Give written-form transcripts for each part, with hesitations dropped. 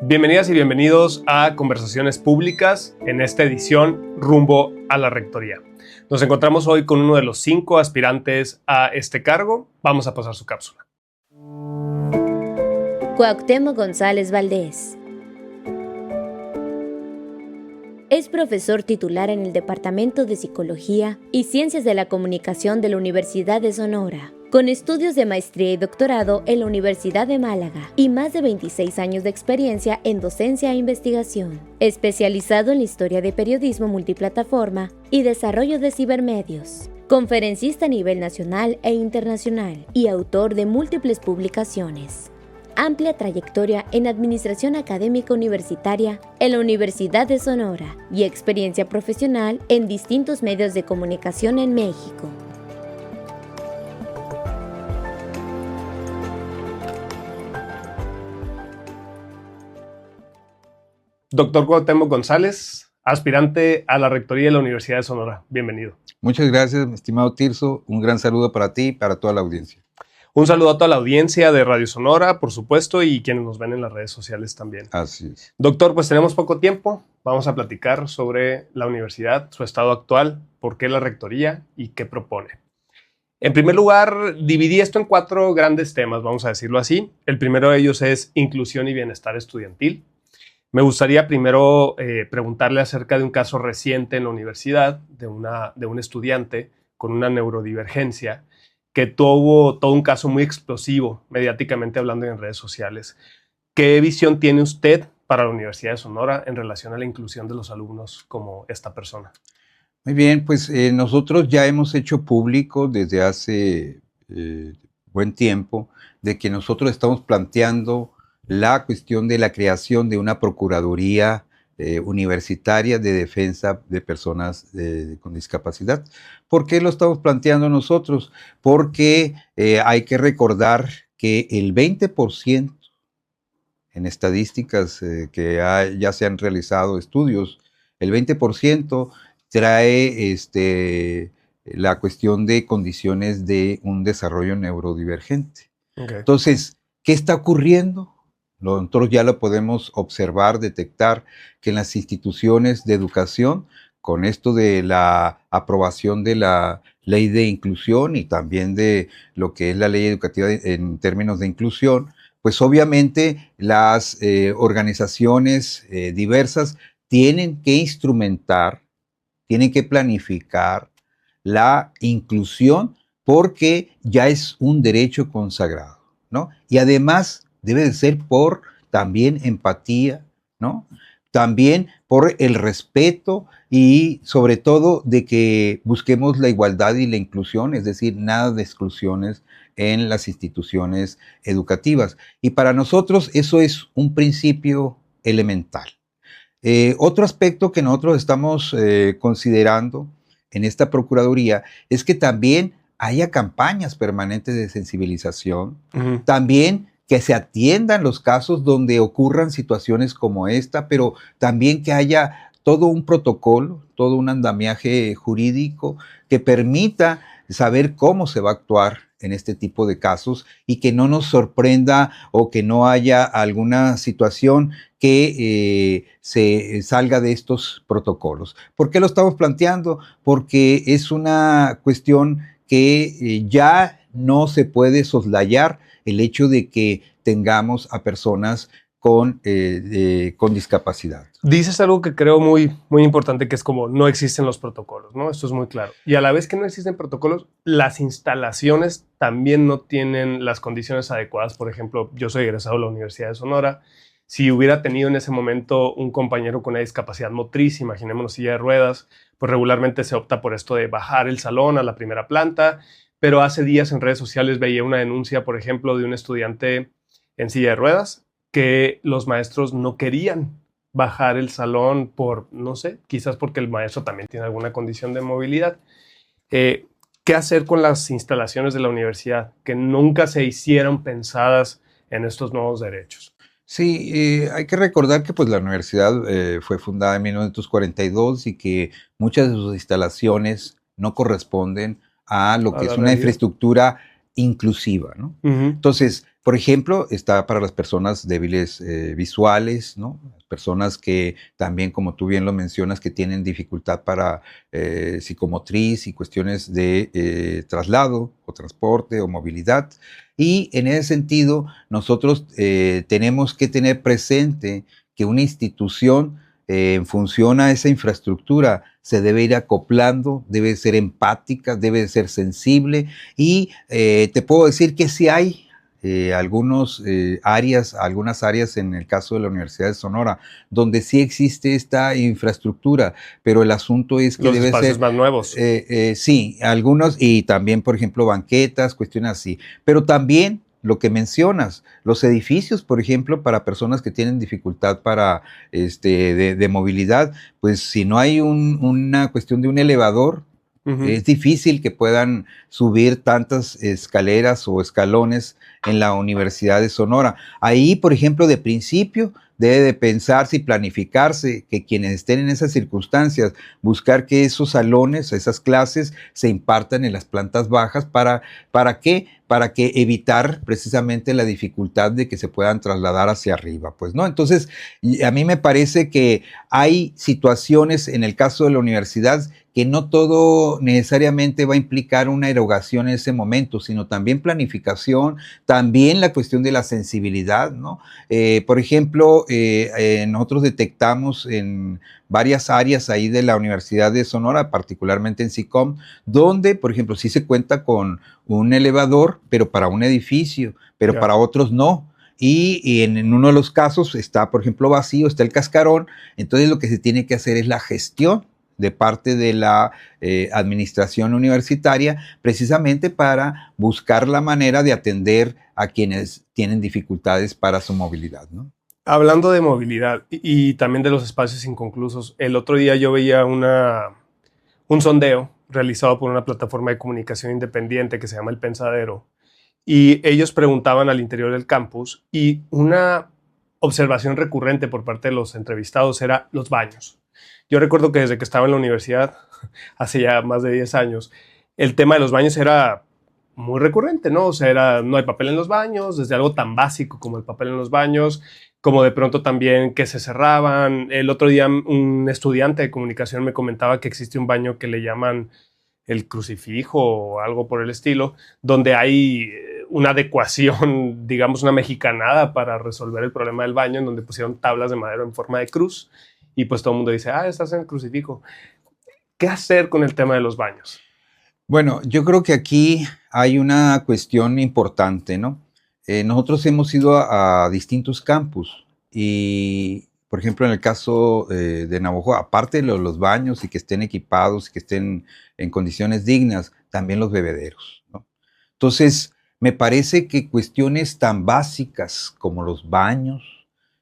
Bienvenidas y bienvenidos a Conversaciones Públicas en esta edición rumbo a la rectoría. Nos encontramos hoy con uno de los 5 aspirantes a este cargo. Vamos a pasar su cápsula. Cuauhtémoc González Valdés. Es profesor titular en el Departamento de Psicología y Ciencias de la Comunicación de la Universidad de Sonora, con estudios de maestría y doctorado en la Universidad de Málaga y más de 26 años de experiencia en docencia e investigación, especializado en la historia de periodismo multiplataforma y desarrollo de cibermedios, conferencista a nivel nacional e internacional y autor de múltiples publicaciones. Amplia trayectoria en administración académica universitaria en la Universidad de Sonora y experiencia profesional en distintos medios de comunicación en México. Doctor Cuauhtémoc González, aspirante a la rectoría de la Universidad de Sonora. Bienvenido. Muchas gracias, mi estimado Tirso. Un gran saludo para ti y para toda la audiencia. Un saludo a toda la audiencia de Radio Sonora, por supuesto, y quienes nos ven en las redes sociales también. Así es. Doctor, pues tenemos poco tiempo. Vamos a platicar sobre la universidad, su estado actual, por qué la rectoría y qué propone. En primer lugar, dividí esto en 4 grandes temas, vamos a decirlo así. El primero de ellos es inclusión y bienestar estudiantil. Me gustaría primero preguntarle acerca de un caso reciente en la universidad de un estudiante con una neurodivergencia que tuvo todo un caso muy explosivo, mediáticamente hablando en redes sociales. ¿Qué visión tiene usted para la Universidad de Sonora en relación a la inclusión de los alumnos como esta persona? Muy bien, pues nosotros ya hemos hecho público desde hace buen tiempo de que nosotros estamos planteando la cuestión de la creación de una Procuraduría universitaria de defensa de personas con discapacidad. ¿Por qué lo estamos planteando nosotros? Porque hay que recordar que el 20% en estadísticas que ya se han realizado estudios, el 20% trae la cuestión de condiciones de un desarrollo neurodivergente. Okay. Entonces, ¿qué está ocurriendo? Nosotros ya lo podemos observar, detectar que en las instituciones de educación, con esto de la aprobación de la ley de inclusión y también de lo que es la ley educativa en términos de inclusión, pues obviamente las organizaciones diversas tienen que instrumentar, tienen que planificar la inclusión porque ya es un derecho consagrado, ¿no? Y además debe de ser por también empatía, ¿no? También por el respeto y sobre todo de que busquemos la igualdad y la inclusión, es decir, nada de exclusiones en las instituciones educativas. Y para nosotros eso es un principio elemental. Otro aspecto que nosotros estamos considerando en esta Procuraduría es que también haya campañas permanentes de sensibilización, también que se atiendan los casos donde ocurran situaciones como esta, pero también que haya todo un protocolo, todo un andamiaje jurídico que permita saber cómo se va a actuar en este tipo de casos y que no nos sorprenda o que no haya alguna situación que se salga de estos protocolos. ¿Por qué lo estamos planteando? Porque es una cuestión que ya no se puede soslayar el hecho de que tengamos a personas con discapacidad. Dices algo que creo muy, muy importante, que es como no existen los protocolos, ¿no? Esto es muy claro. Y a la vez que no existen protocolos, las instalaciones también no tienen las condiciones adecuadas. Por ejemplo, yo soy egresado de la Universidad de Sonora. Si hubiera tenido en ese momento un compañero con una discapacidad motriz, imaginémonos silla de ruedas, pues regularmente se opta por esto de bajar el salón a la primera planta. Pero hace días en redes sociales veía una denuncia, por ejemplo, de un estudiante en silla de ruedas que los maestros no querían bajar el salón por, no sé, quizás porque el maestro también tiene alguna condición de movilidad. ¿Qué hacer con las instalaciones de la universidad que nunca se hicieron pensadas en estos nuevos derechos? Sí, hay que recordar que pues, la universidad fue fundada en 1942 y que muchas de sus instalaciones no corresponden a lo que es una infraestructura inclusiva, ¿no? Ujú. Entonces, por ejemplo, está para las personas débiles visuales, ¿no? Personas que también, como tú bien lo mencionas, que tienen dificultad para psicomotriz y cuestiones de traslado o transporte o movilidad. Y en ese sentido, nosotros tenemos que tener presente que una institución, en función a esa infraestructura, se debe ir acoplando, debe ser empática, debe ser sensible. Y te puedo decir que sí hay algunas áreas en el caso de la Universidad de Sonora, donde sí existe esta infraestructura, pero el asunto es que Los debe espacios ser, más nuevos. sí, algunos, y también, por ejemplo, banquetas, cuestiones así, pero también lo que mencionas, los edificios, por ejemplo, para personas que tienen dificultad para, de movilidad, pues si no hay una cuestión de un elevador, Ujú. es difícil que puedan subir tantas escaleras o escalones en la Universidad de Sonora. Ahí, por ejemplo, de principio, debe de pensarse y planificarse que quienes estén en esas circunstancias, buscar que esos salones, esas clases, se impartan en las plantas bajas. ¿Para qué? Para que evitar precisamente la dificultad de que se puedan trasladar hacia arriba, pues, ¿no? Entonces, a mí me parece que hay situaciones en el caso de la universidad que no todo necesariamente va a implicar una erogación en ese momento, sino también planificación, también la cuestión de la sensibilidad, ¿no? Por ejemplo, nosotros detectamos en varias áreas ahí de la Universidad de Sonora, particularmente en SICOM, donde, por ejemplo, sí se cuenta con un elevador, pero para un edificio, pero Ya. para otros no. Y en uno de los casos está, por ejemplo, vacío, está el cascarón. Entonces lo que se tiene que hacer es la gestión de parte de la administración universitaria, precisamente para buscar la manera de atender a quienes tienen dificultades para su movilidad, ¿no? Hablando de movilidad y también de los espacios inconclusos, el otro día yo veía un sondeo realizado por una plataforma de comunicación independiente que se llama El Pensadero, y ellos preguntaban al interior del campus, y una observación recurrente por parte de los entrevistados era los baños. Yo recuerdo que desde que estaba en la universidad, hace ya más de 10 años, el tema de los baños era muy recurrente, ¿no? O sea, no hay papel en los baños, desde algo tan básico como el papel en los baños, como de pronto también que se cerraban. El otro día un estudiante de comunicación me comentaba que existe un baño que le llaman el crucifijo o algo por el estilo, donde hay una adecuación, digamos, una mexicanada para resolver el problema del baño, en donde pusieron tablas de madera en forma de cruz, y pues todo el mundo dice, estás en el crucifijo. ¿Qué hacer con el tema de los baños? Bueno, yo creo que aquí hay una cuestión importante, ¿no? Nosotros hemos ido a distintos campus y, por ejemplo, en el caso de Navajo, aparte de los baños y que estén equipados y que estén en condiciones dignas, también los bebederos, ¿no? Entonces, me parece que cuestiones tan básicas como los baños,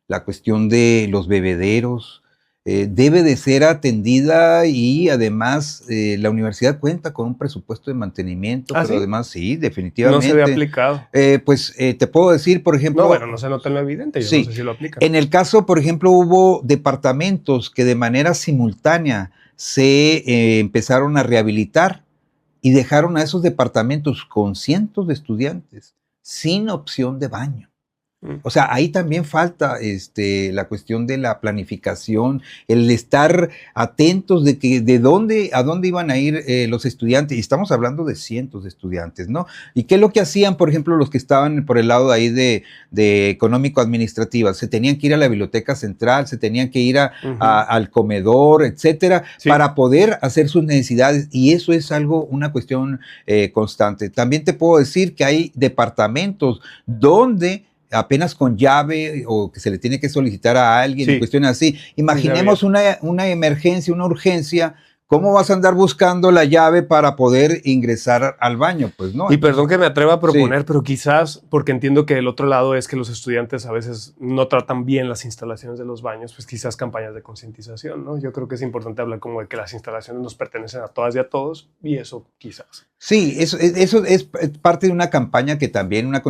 la cuestión de los bebederos, debe de ser atendida y además la universidad cuenta con un presupuesto de mantenimiento, pero ¿Sí? además sí, No definitivamente. se ve aplicado. Te puedo decir, por ejemplo. No, bueno, no se nota en lo evidente, yo Sí, no sé si lo aplican. en el caso, por ejemplo, hubo departamentos que de manera simultánea se empezaron a rehabilitar y dejaron a esos departamentos con cientos de estudiantes sin opción de baño. O sea, ahí también falta la cuestión de la planificación, el estar atentos de que a dónde iban a ir los estudiantes. Y estamos hablando de cientos de estudiantes, ¿no? ¿Y qué es lo que hacían, por ejemplo, los que estaban por el lado de ahí de económico-administrativa? Se tenían que ir a la biblioteca central, se tenían que ir al comedor, etcétera, sí, para poder hacer sus necesidades. Y eso es una cuestión constante. También te puedo decir que hay departamentos donde apenas con llave o que se le tiene que solicitar a alguien, sí, cuestiones así. Imaginemos una emergencia, una urgencia. ¿Cómo vas a andar buscando la llave para poder ingresar al baño? Pues no. Y perdón que me atreva a proponer, sí, pero quizás, porque entiendo que el otro lado es que los estudiantes a veces no tratan bien las instalaciones de los baños, pues quizás campañas de concientización, ¿no? Yo creo que es importante hablar como de que las instalaciones nos pertenecen a todas y a todos, y eso quizás. Sí, eso es parte de una campaña que también, una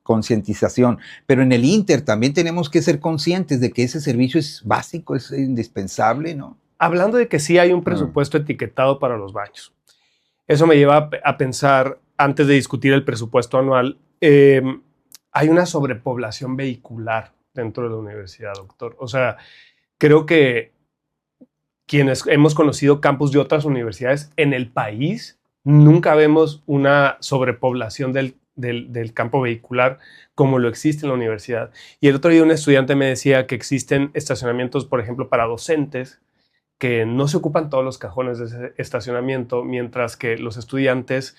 concientización, pero en el Inter también tenemos que ser conscientes de que ese servicio es básico, es indispensable, ¿no? Hablando de que sí hay un presupuesto etiquetado para los baños, eso me lleva a pensar antes de discutir el presupuesto anual, hay una sobrepoblación vehicular dentro de la universidad, doctor. O sea, creo que quienes hemos conocido campus de otras universidades en el país, nunca vemos una sobrepoblación del campo vehicular como lo existe en la universidad. Y el otro día un estudiante me decía que existen estacionamientos, por ejemplo, para docentes, que no se ocupan todos los cajones de ese estacionamiento, mientras que los estudiantes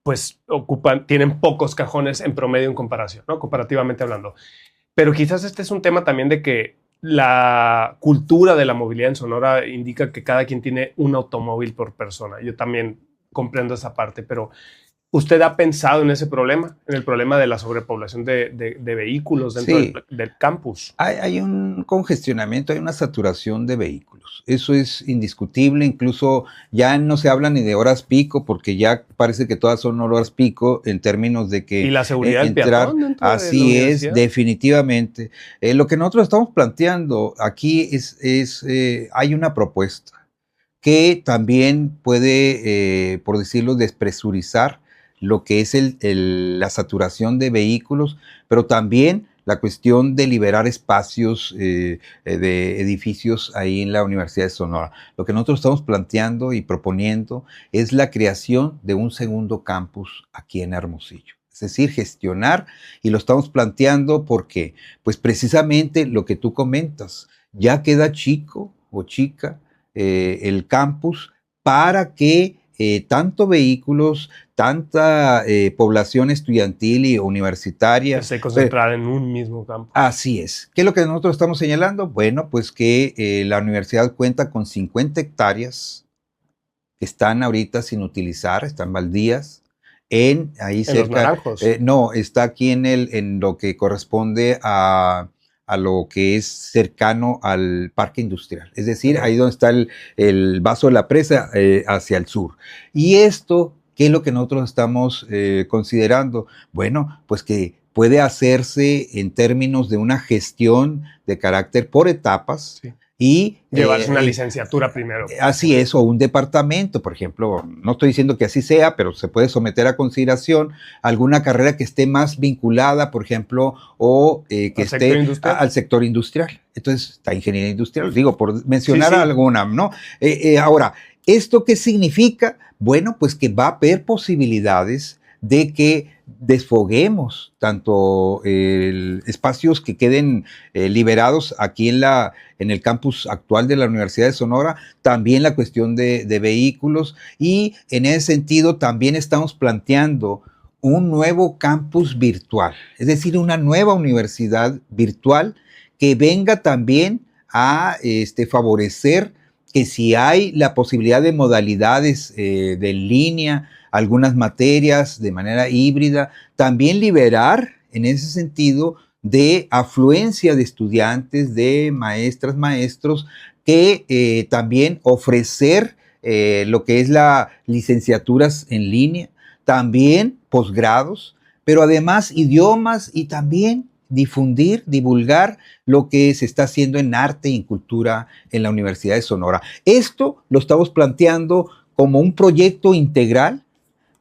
pues tienen pocos cajones en promedio en comparación, ¿no? Comparativamente hablando. Pero quizás este es un tema también de que la cultura de la movilidad en Sonora indica que cada quien tiene un automóvil por persona. Yo también comprendo esa parte, pero ¿usted ha pensado en ese problema? En el problema de la sobrepoblación de vehículos dentro del campus. Hay un congestionamiento, hay una saturación de vehículos. Eso es indiscutible. Incluso ya no se habla ni de horas pico, porque ya parece que todas son horas pico en términos de que y la seguridad del peatón dentro de la así es, universidad. definitivamente. Lo que nosotros estamos planteando aquí hay una propuesta que también puede, por decirlo, despresurizar lo que es la saturación de vehículos, pero también la cuestión de liberar espacios de edificios ahí en la Universidad de Sonora. Lo que nosotros estamos planteando y proponiendo es la creación de un segundo campus aquí en Hermosillo. Es decir, gestionar, y lo estamos planteando porque, pues precisamente lo que tú comentas, ya queda chico o chica el campus para que tanto vehículos, tanta población estudiantil y universitaria se concentrara en un mismo campo. Así es. ¿Qué es lo que nosotros estamos señalando? Bueno, pues que la universidad cuenta con 50 hectáreas que están ahorita sin utilizar, están baldías. Ahí cerca, Los Naranjos. No, está aquí en lo que corresponde a lo que es cercano al parque industrial, es decir, ahí donde está el vaso de la presa hacia el sur. Y esto, ¿qué es lo que nosotros estamos considerando? Bueno, pues que puede hacerse en términos de una gestión de carácter por etapas. Sí. Y llevarse una licenciatura primero. Así es, o un departamento, por ejemplo. No estoy diciendo que así sea, pero se puede someter a consideración alguna carrera que esté más vinculada, por ejemplo, o que esté al sector industrial. Entonces, está ingeniería industrial, digo, por mencionar alguna, ¿no? Ahora, ¿esto qué significa? Bueno, pues que va a haber posibilidades de que desfoguemos tanto espacios que queden liberados aquí en el campus actual de la Universidad de Sonora, también la cuestión de vehículos, y en ese sentido también estamos planteando un nuevo campus virtual, es decir, una nueva universidad virtual que venga también a favorecer que si hay la posibilidad de modalidades de línea, algunas materias de manera híbrida, también liberar en ese sentido de afluencia de estudiantes, de maestras, maestros, que también ofrecer lo que es las licenciaturas en línea, también posgrados, pero además idiomas y también divulgar lo que se está haciendo en arte y en cultura en la Universidad de Sonora. Esto lo estamos planteando como un proyecto integral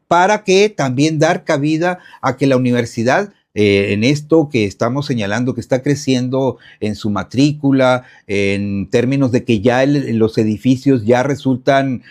para que también dar cabida a que la universidad, en esto que estamos señalando, que está creciendo en su matrícula, en términos de que ya los edificios ya resultan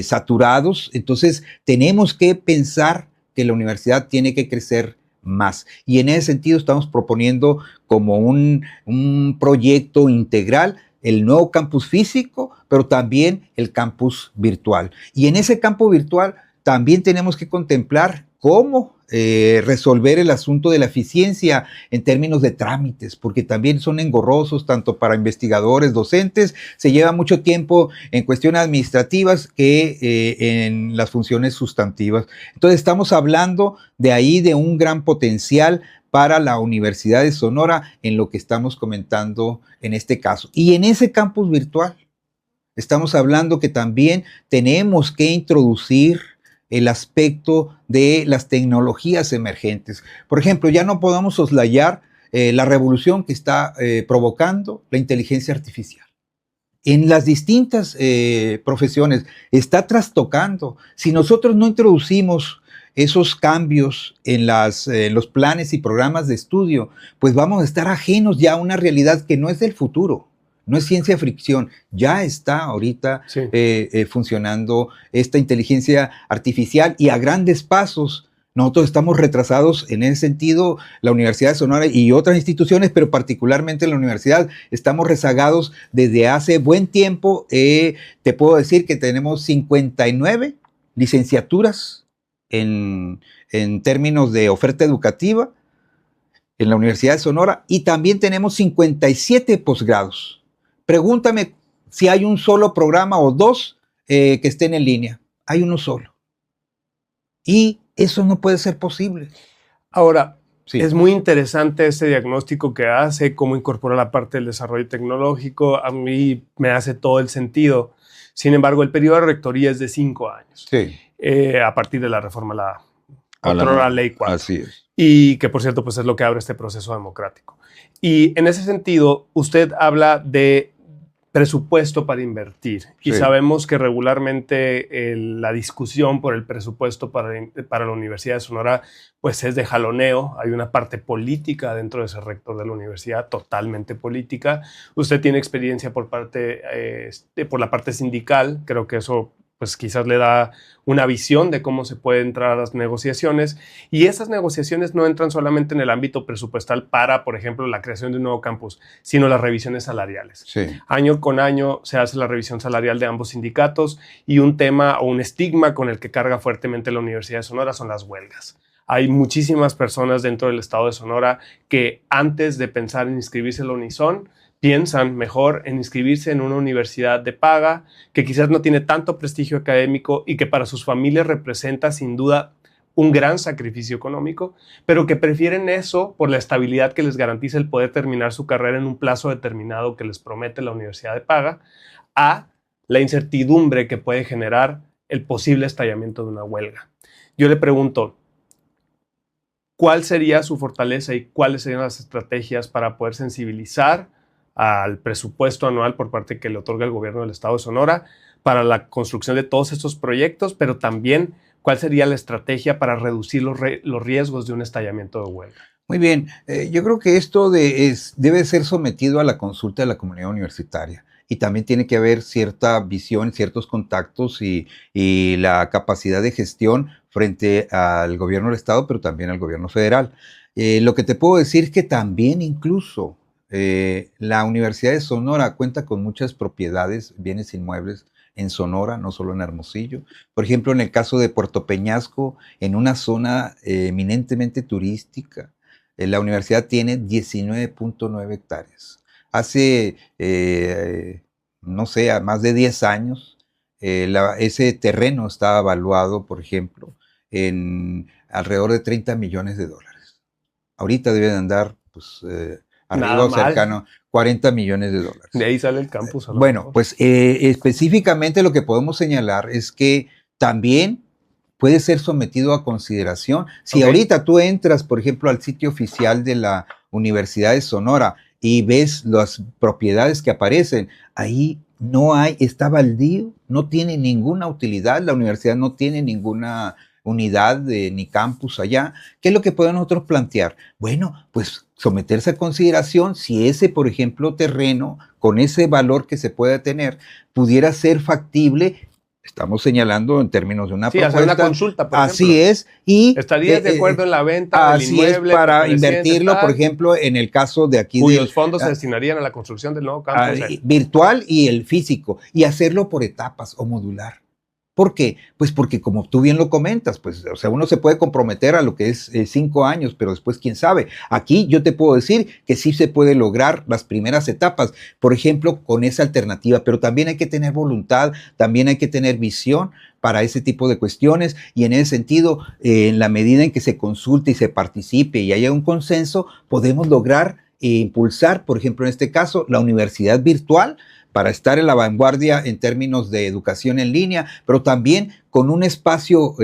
saturados, entonces tenemos que pensar que la universidad tiene que crecer más. Y en ese sentido estamos proponiendo como un proyecto integral el nuevo campus físico, pero también el campus virtual. Y en ese campo virtual también tenemos que contemplar cómo resolver el asunto de la eficiencia en términos de trámites, porque también son engorrosos tanto para investigadores, docentes, se lleva mucho tiempo en cuestiones administrativas que en las funciones sustantivas. Entonces estamos hablando de ahí de un gran potencial para la Universidad de Sonora en lo que estamos comentando en este caso. Y en ese campus virtual estamos hablando que también tenemos que introducir el aspecto de las tecnologías emergentes. Por ejemplo, ya no podemos soslayar la revolución que está provocando la inteligencia artificial. en las distintas profesiones, está trastocando. Si nosotros no introducimos esos cambios en los planes y programas de estudio, pues vamos a estar ajenos ya a una realidad que no es del futuro, no es ciencia ficción, ya está ahorita Sí. funcionando esta inteligencia artificial y a grandes pasos. Nosotros estamos retrasados en ese sentido, la Universidad de Sonora y otras instituciones, pero particularmente la universidad, estamos rezagados desde hace buen tiempo. Te puedo decir que tenemos 59 licenciaturas en términos de oferta educativa en la Universidad de Sonora y también tenemos 57 posgrados. Pregúntame si hay un solo programa o dos que estén en línea. Hay uno solo. Y eso no puede ser posible. Ahora, Sí. es muy interesante ese diagnóstico que hace, cómo incorpora la parte del desarrollo tecnológico. A mí me hace todo el sentido. Sin embargo, el periodo de rectoría es de 5 años. Sí. A partir de la reforma a la ley 4. Así es. Y que, por cierto, pues es lo que abre este proceso democrático. Y en ese sentido, usted habla de presupuesto para invertir. Y Sí. sabemos que regularmente la discusión por el presupuesto para la Universidad de Sonora pues es de jaloneo. Hay una parte política dentro de ese rector de la universidad, totalmente política. Usted tiene experiencia por la parte sindical. Creo que eso pues quizás le da una visión de cómo se puede entrar a las negociaciones. Y esas negociaciones no entran solamente en el ámbito presupuestal para, por ejemplo, la creación de un nuevo campus, sino las revisiones salariales. Sí. Año con año se hace la revisión salarial de ambos sindicatos y un tema o un estigma con el que carga fuertemente la Universidad de Sonora son las huelgas. Hay muchísimas personas dentro del estado de Sonora que antes de pensar en inscribirse en la Unison, piensan mejor en inscribirse en una universidad de paga que quizás no tiene tanto prestigio académico y que para sus familias representa sin duda un gran sacrificio económico, pero que prefieren eso por la estabilidad que les garantiza el poder terminar su carrera en un plazo determinado que les promete la universidad de paga, a la incertidumbre que puede generar el posible estallamiento de una huelga. Yo le pregunto, ¿cuál sería su fortaleza y cuáles serían las estrategias para poder sensibilizar al presupuesto anual por parte que le otorga el gobierno del estado de Sonora para la construcción de todos estos proyectos, pero también cuál sería la estrategia para reducir los riesgos de un estallamiento de huelga? Muy bien, yo creo que esto debe ser sometido a la consulta de la comunidad universitaria y también tiene que haber cierta visión, ciertos contactos y la capacidad de gestión frente al gobierno del estado, pero también al gobierno federal. Lo que te puedo decir es que también incluso la Universidad de Sonora cuenta con muchas propiedades, bienes inmuebles en Sonora, no solo en Hermosillo. Por ejemplo, en el caso de Puerto Peñasco, en una zona eminentemente turística, la universidad tiene 19.9 hectáreas. Hace, no sé, a más de 10 años, ese terreno estaba evaluado, por ejemplo, en alrededor de $30 millones. Ahorita debe de andar, pues, arriba o cercano, $40 millones. De ahí sale el campus. Bueno, pues específicamente lo que podemos señalar es que también puede ser sometido a consideración. Si ahorita tú entras, por ejemplo, al sitio oficial de la Universidad de Sonora y ves las propiedades que aparecen, ahí no hay, está baldío, no tiene ninguna utilidad, la universidad no tiene ninguna unidad ni campus allá. ¿Qué es lo que podemos nosotros plantear? Bueno, pues someterse a consideración si ese, por ejemplo, terreno con ese valor que se pueda tener pudiera ser factible. Estamos señalando en términos de una propuesta. Hacer una consulta, por así ejemplo. Es. Y ¿estarías de acuerdo en la venta del así inmueble? Es, para invertirlo, por ejemplo, en el caso de aquí. Cuyos fondos se destinarían a la construcción del nuevo campus. Virtual y el físico. Y hacerlo por etapas o modular. ¿Por qué? Pues porque como tú bien lo comentas, pues, o sea, uno se puede comprometer a lo que es 5 años, pero después quién sabe. Aquí yo te puedo decir que sí se puede lograr las primeras etapas, por ejemplo, con esa alternativa, pero también hay que tener voluntad, también hay que tener visión para ese tipo de cuestiones y en ese sentido, en la medida en que se consulte y se participe y haya un consenso, podemos lograr impulsar, por ejemplo, en este caso, la universidad virtual, para estar en la vanguardia en términos de educación en línea, pero también con un espacio,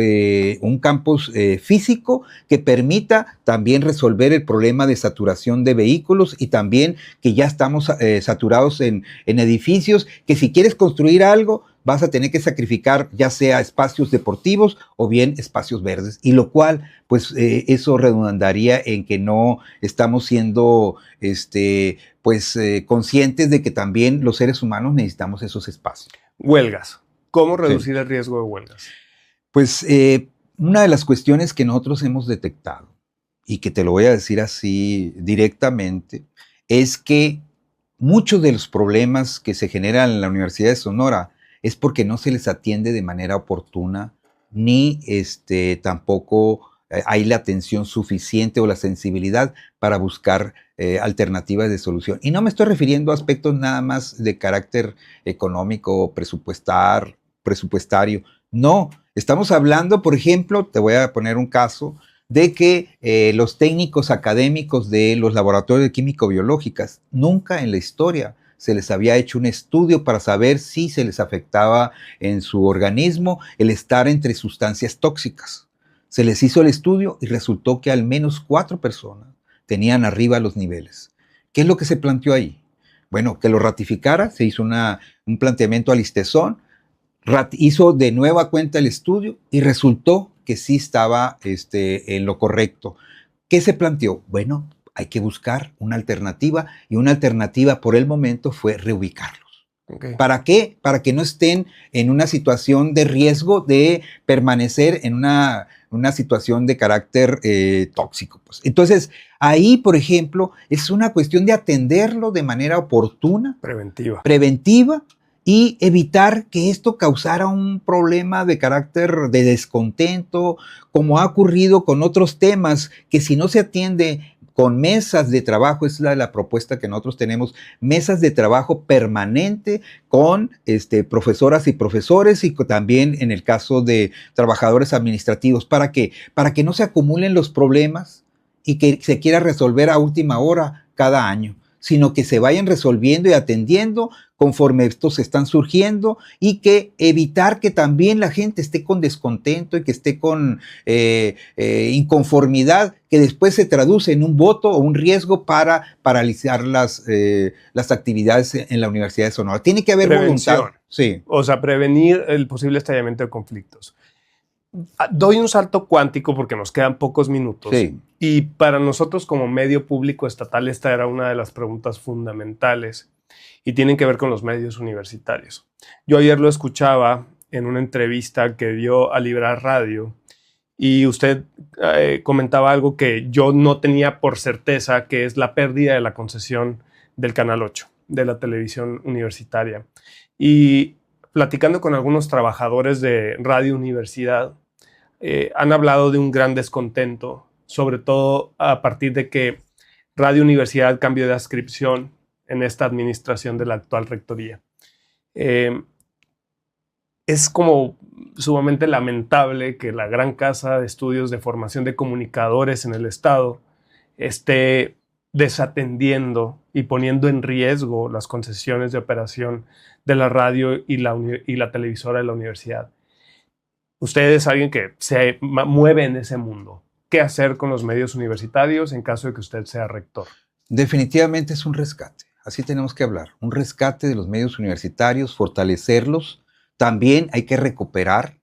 un campus físico que permita también resolver el problema de saturación de vehículos y también que ya estamos saturados en edificios, que si quieres construir algo vas a tener que sacrificar ya sea espacios deportivos o bien espacios verdes, y lo cual pues eso redundaría en que no estamos siendo conscientes de que también los seres humanos necesitamos esos espacios. Huelgas. ¿Cómo reducir el riesgo de huelgas? Pues una de las cuestiones que nosotros hemos detectado, y que te lo voy a decir así directamente, es que muchos de los problemas que se generan en la Universidad de Sonora es porque no se les atiende de manera oportuna, ni tampoco hay la atención suficiente o la sensibilidad para buscar alternativas de solución. Y no me estoy refiriendo a aspectos nada más de carácter económico o presupuestario. No, estamos hablando, por ejemplo, te voy a poner un caso, de que los técnicos académicos de los laboratorios de químico-biológicas nunca en la historia se les había hecho un estudio para saber si se les afectaba en su organismo el estar entre sustancias tóxicas. Se les hizo el estudio y resultó que al menos 4 personas tenían arriba los niveles. ¿Qué es lo que se planteó ahí? Bueno, que lo ratificara, se hizo un planteamiento al ISTESON, hizo de nueva cuenta el estudio y resultó que sí estaba en lo correcto. ¿Qué se planteó? Bueno, hay que buscar una alternativa, y una alternativa por el momento fue reubicarlos. Okay. ¿Para qué? Para que no estén en una situación de riesgo de permanecer en una situación de carácter tóxico. Pues. Entonces, ahí, por ejemplo, es una cuestión de atenderlo de manera oportuna, preventiva, y evitar que esto causara un problema de carácter de descontento, como ha ocurrido con otros temas que si no se atiende con mesas de trabajo, es la propuesta que nosotros tenemos, mesas de trabajo permanente con profesoras y profesores, y también en el caso de trabajadores administrativos. ¿Para qué? Para que no se acumulen los problemas y que se quiera resolver a última hora cada año, sino que se vayan resolviendo y atendiendo conforme estos están surgiendo, y que evitar que también la gente esté con descontento y que esté con inconformidad, que después se traduce en un voto o un riesgo para paralizar las actividades en la Universidad de Sonora. Tiene que haber voluntad. Sí. O sea, prevenir el posible estallamiento de conflictos. Doy un salto cuántico porque nos quedan pocos minutos. Sí. Y para nosotros como medio público estatal esta era una de las preguntas fundamentales y tienen que ver con los medios universitarios. Yo ayer lo escuchaba en una entrevista que dio a Librar Radio y usted comentaba algo que yo no tenía por certeza, que es la pérdida de la concesión del Canal 8, de la televisión universitaria. Y platicando con algunos trabajadores de Radio Universidad, han hablado de un gran descontento, sobre todo a partir de que Radio Universidad cambió de adscripción en esta administración de la actual rectoría. Es como sumamente lamentable que la gran casa de estudios de formación de comunicadores en el estado esté desatendiendo y poniendo en riesgo las concesiones de operación de la radio y la televisora de la universidad. Usted es alguien que se mueve en ese mundo. ¿Qué hacer con los medios universitarios en caso de que usted sea rector? Definitivamente es un rescate. Así tenemos que hablar. Un rescate de los medios universitarios, fortalecerlos. También hay que recuperar.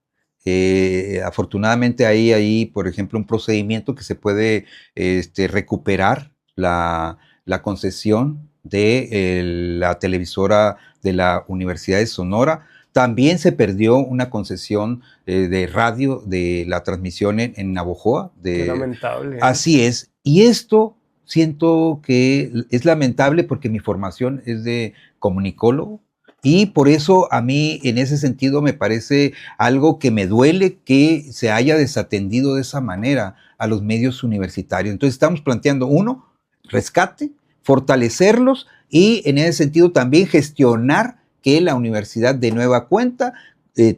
Afortunadamente hay ahí, por ejemplo, un procedimiento que se puede recuperar la concesión de la televisora de la Universidad de Sonora. También se perdió una concesión de radio de la transmisión en Navojoa. Qué lamentable. Así es. Y esto siento que es lamentable porque mi formación es de comunicólogo. Y por eso a mí en ese sentido me parece algo que me duele que se haya desatendido de esa manera a los medios universitarios. Entonces estamos planteando, uno, rescate, fortalecerlos y en ese sentido también gestionar que la universidad de nueva cuenta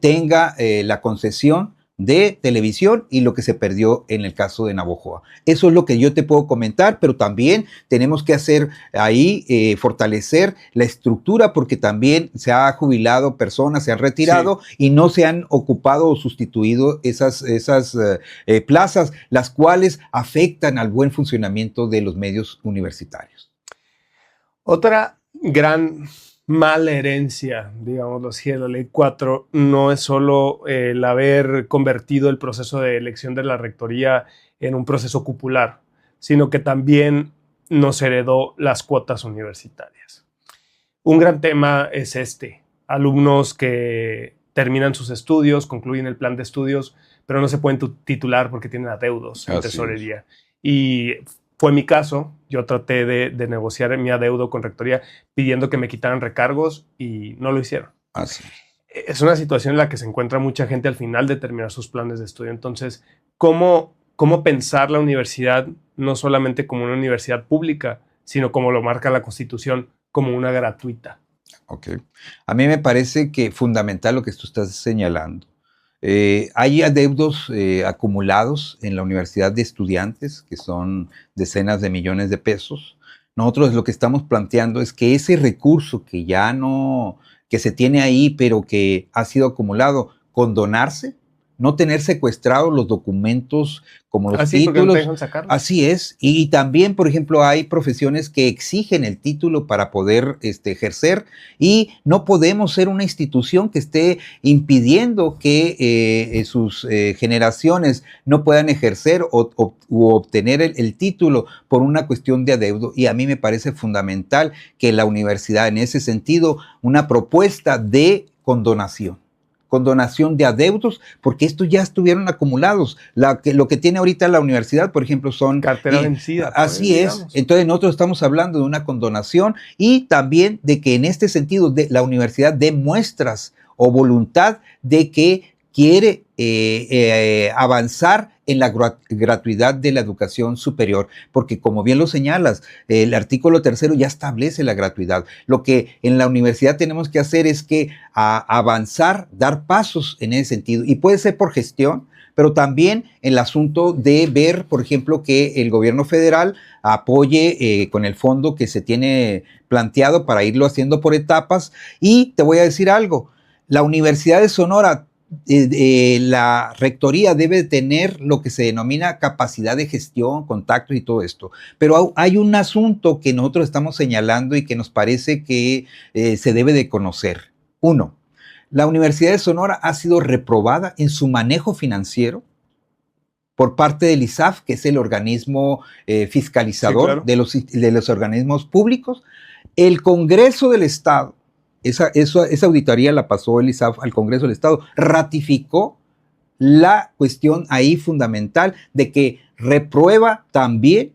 tenga la concesión de televisión y lo que se perdió en el caso de Navojoa. Eso es lo que yo te puedo comentar, pero también tenemos que hacer ahí, fortalecer la estructura, porque también se ha jubilado personas, se han retirado y no se han ocupado o sustituido esas plazas, las cuales afectan al buen funcionamiento de los medios universitarios. Otra gran mala herencia, digámoslo así, de la Ley 4 no es solo el haber convertido el proceso de elección de la rectoría en un proceso cupular, sino que también nos heredó las cuotas universitarias. Un gran tema es alumnos que terminan sus estudios, concluyen el plan de estudios, pero no se pueden titular porque tienen adeudos en tesorería. Y fue mi caso. Yo traté de negociar mi adeudo con rectoría pidiendo que me quitaran recargos y no lo hicieron. Así. Es una situación en la que se encuentra mucha gente al final de terminar sus planes de estudio. Entonces, ¿cómo pensar la universidad no solamente como una universidad pública, sino como lo marca la Constitución, como una gratuita? Ok. A mí me parece que fundamental lo que tú estás señalando. Hay adeudos acumulados en la universidad de estudiantes, que son decenas de millones de pesos. Nosotros lo que estamos planteando es que ese recurso que ya no, que se tiene ahí, pero que ha sido acumulado, condonarse, no tener secuestrados los documentos como los títulos. No te dejan sacarlo. Así es. Y también, por ejemplo, hay profesiones que exigen el título para poder ejercer, y no podemos ser una institución que esté impidiendo que sus generaciones no puedan ejercer u obtener el título por una cuestión de adeudo. Y a mí me parece fundamental que la universidad, en ese sentido, una propuesta de condonación de adeudos, porque estos ya estuvieron acumulados. Lo que tiene ahorita la universidad, por ejemplo, son cartera vencida. Así es. Digamos. Entonces nosotros estamos hablando de una condonación, y también de que en este sentido la universidad dé muestras o voluntad de que quiere avanzar en la gratuidad de la educación superior, porque como bien lo señalas, el artículo 3 ya establece la gratuidad. Lo que en la universidad tenemos que hacer es que avanzar, dar pasos en ese sentido, y puede ser por gestión, pero también el asunto de ver, por ejemplo, que el gobierno federal apoye con el fondo que se tiene planteado para irlo haciendo por etapas. Y te voy a decir algo, la Universidad de Sonora, la rectoría debe tener lo que se denomina capacidad de gestión, contactos y todo esto. Pero hay un asunto que nosotros estamos señalando y que nos parece que se debe de conocer. Uno, la Universidad de Sonora ha sido reprobada en su manejo financiero por parte del ISAF, que es el organismo fiscalizador, sí, claro, de los organismos públicos. El Congreso del Estado, esa auditoría la pasó el ISAF al Congreso del Estado, ratificó la cuestión ahí fundamental de que reprueba también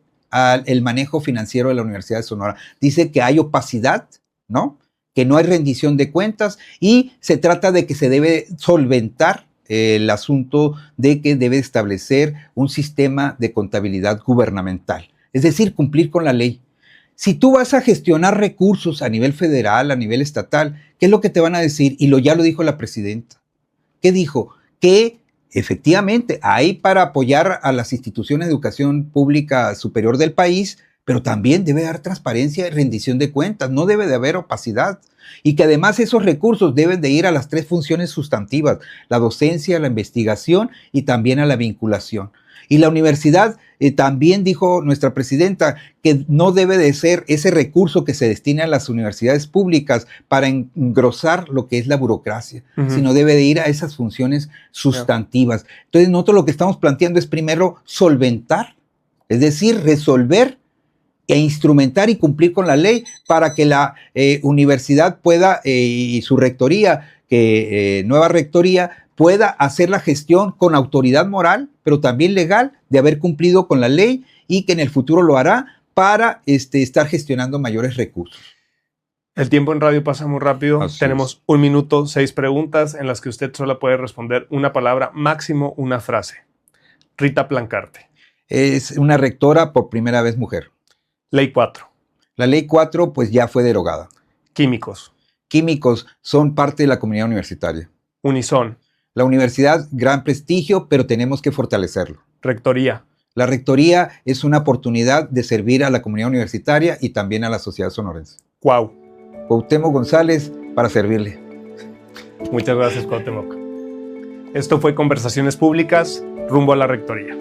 el manejo financiero de la Universidad de Sonora. Dice que hay opacidad, ¿no?, que no hay rendición de cuentas, y se trata de que se debe solventar el asunto de que debe establecer un sistema de contabilidad gubernamental, es decir, cumplir con la ley. Si tú vas a gestionar recursos a nivel federal, a nivel estatal, ¿qué es lo que te van a decir? Y ya lo dijo la presidenta. ¿Qué dijo? Que efectivamente hay para apoyar a las instituciones de educación pública superior del país, pero también debe haber transparencia y rendición de cuentas, no debe de haber opacidad. Y que además esos recursos deben de ir a las 3 funciones sustantivas: la docencia, la investigación y también a la vinculación. Y la universidad, también dijo nuestra presidenta, que no debe de ser ese recurso que se destina a las universidades públicas para engrosar lo que es la burocracia, sino debe de ir a esas funciones sustantivas. Entonces nosotros lo que estamos planteando es primero solventar, es decir, resolver e instrumentar y cumplir con la ley para que la universidad pueda, y su rectoría, nueva rectoría, pueda hacer la gestión con autoridad moral, pero también legal, de haber cumplido con la ley, y que en el futuro lo hará para estar gestionando mayores recursos. El tiempo en radio pasa muy rápido. Así Tenemos 1 minuto, 6 preguntas en las que usted solo puede responder una palabra, máximo una frase. Rita Plancarte. Es una rectora por primera vez mujer. Ley 4. La ley 4 pues ya fue derogada. Químicos. Químicos son parte de la comunidad universitaria. Unison. La universidad, gran prestigio, pero tenemos que fortalecerlo. Rectoría. La rectoría es una oportunidad de servir a la comunidad universitaria y también a la sociedad sonorense. Cuau. Cuauhtémoc González, para servirle. Muchas gracias, Cuauhtémoc. Esto fue Conversaciones Públicas, rumbo a la rectoría.